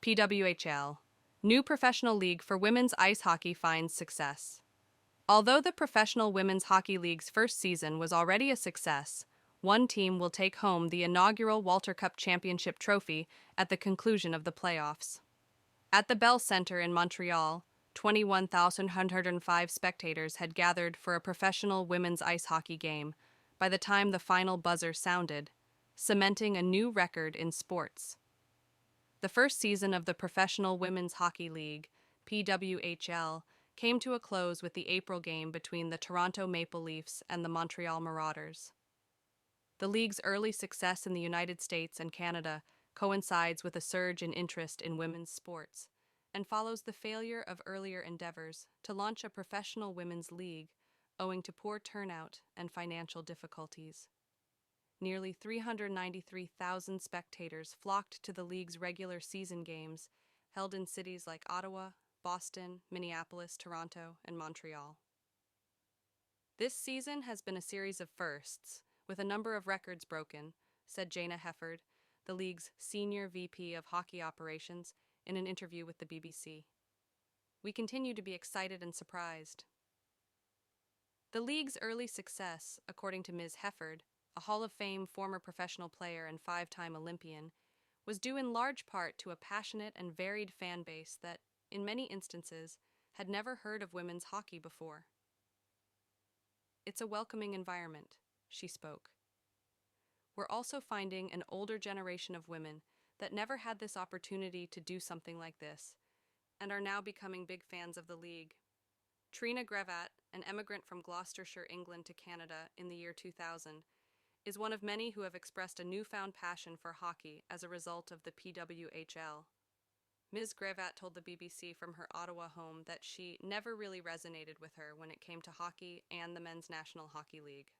PWHL, new professional league for women's ice hockey finds success. Although the Professional Women's Hockey League's first season was already a success, one team will take home the inaugural Walter Cup Championship trophy at the conclusion of the playoffs. At the Bell Centre in Montreal, 21,105 spectators had gathered for a professional women's ice hockey game by the time the final buzzer sounded, cementing a new record in sports. The first season of the Professional Women's Hockey League, PWHL, came to a close with the April game between the Toronto Maple Leafs and the Montreal Marauders. The league's early success in the United States and Canada coincides with a surge in interest in women's sports and follows the failure of earlier endeavors to launch a professional women's league owing to poor turnout and financial difficulties. Nearly 393,000 spectators flocked to the league's regular season games, held in cities like Ottawa, Boston, Minneapolis, Toronto, and Montreal. This season has been a series of firsts, with a number of records broken, said Jana Hefford, the league's senior VP of hockey operations, in an interview with the BBC. We continue to be excited and surprised. The league's early success, according to Ms. Hefford, a Hall of Fame former professional player and five-time Olympian, was due in large part to a passionate and varied fan base that, in many instances, had never heard of women's hockey before. It's a welcoming environment, she spoke. We're also finding an older generation of women that never had this opportunity to do something like this, and are now becoming big fans of the league. Treena Grevatt, an emigrant from Gloucestershire, England to Canada in the year 2000, is one of many who have expressed a newfound passion for hockey as a result of the PWHL. Ms. Grevatt told the BBC from her Ottawa home that she never really resonated with her when it came to hockey and the Men's National Hockey League.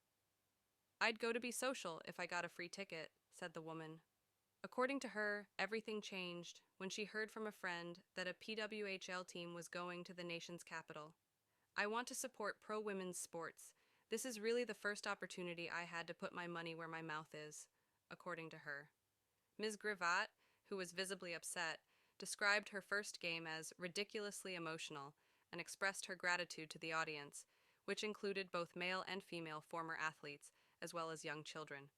"I'd go to be social if I got a free ticket," said the woman. According to her, everything changed when she heard from a friend that a PWHL team was going to the nation's capital. "I want to support pro-women's sports. This is really the first opportunity I had to put my money where my mouth is," according to her. Ms. Grevatt, who was visibly upset, described her first game as ridiculously emotional and expressed her gratitude to the audience, which included both male and female former athletes, as well as young children.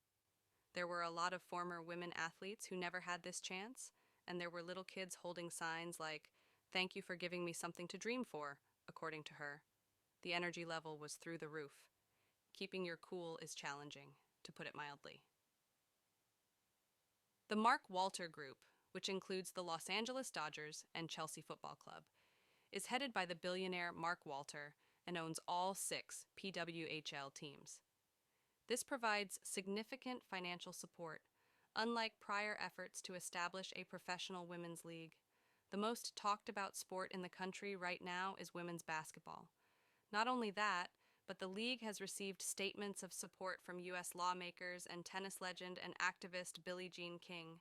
There were a lot of former women athletes who never had this chance, and there were little kids holding signs like, "Thank you for giving me something to dream for," according to her. The energy level was through the roof. Keeping your cool is challenging, to put it mildly. The Mark Walter Group, which includes the Los Angeles Dodgers and Chelsea Football Club, is headed by the billionaire Mark Walter and owns all 6 PWHL teams. This provides significant financial support, unlike prior efforts to establish a professional women's league. The most talked about sport in the country right now is women's basketball. Not only that, but the league has received statements of support from U.S. lawmakers and tennis legend and activist Billie Jean King.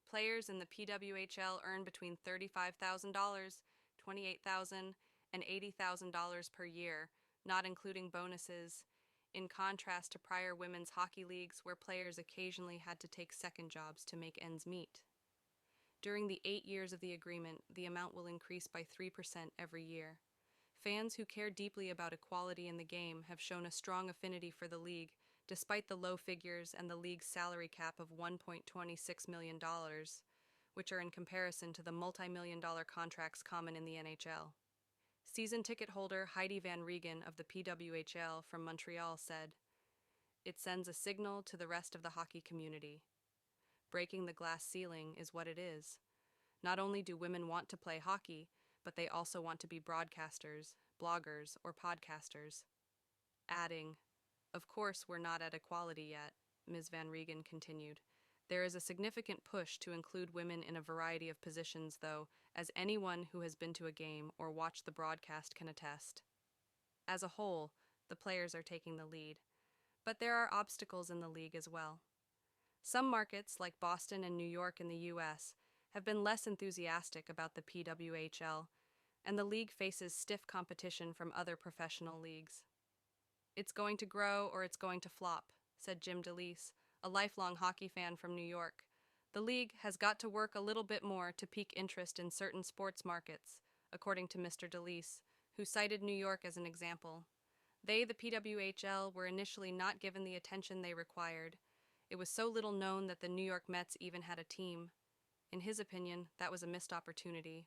Players in the PWHL earn between $35,000, $28,000, and $80,000 per year, not including bonuses, in contrast to prior women's hockey leagues where players occasionally had to take second jobs to make ends meet. During the 8 years of the agreement, the amount will increase by 3% every year. Fans who care deeply about equality in the game have shown a strong affinity for the league, despite the low figures and the league's salary cap of $1.26 million, which are in comparison to the multi-million-dollar contracts common in the NHL. Season ticket holder Heidi Van Regen of the PWHL from Montreal said, "It sends a signal to the rest of the hockey community. Breaking the glass ceiling is what it is. Not only do women want to play hockey, but they also want to be broadcasters, bloggers, or podcasters." Adding, "Of course, we're not at equality yet," Ms. Van Regen continued. "There is a significant push to include women in a variety of positions, though, as anyone who has been to a game or watched the broadcast can attest. As a whole, the players are taking the lead, but there are obstacles in the league as well. Some markets, like Boston and New York in the U.S., have been less enthusiastic about the PWHL, and the league faces stiff competition from other professional leagues. It's going to grow or it's going to flop," said Jim DeLeese, a lifelong hockey fan from New York, The league has got to work a little bit more to pique interest in certain sports markets, according to Mr. DeLeese, who cited New York as an example. They, the PWHL, were initially not given the attention they required. It was so little known that the New York Mets even had a team. In his opinion, that was a missed opportunity.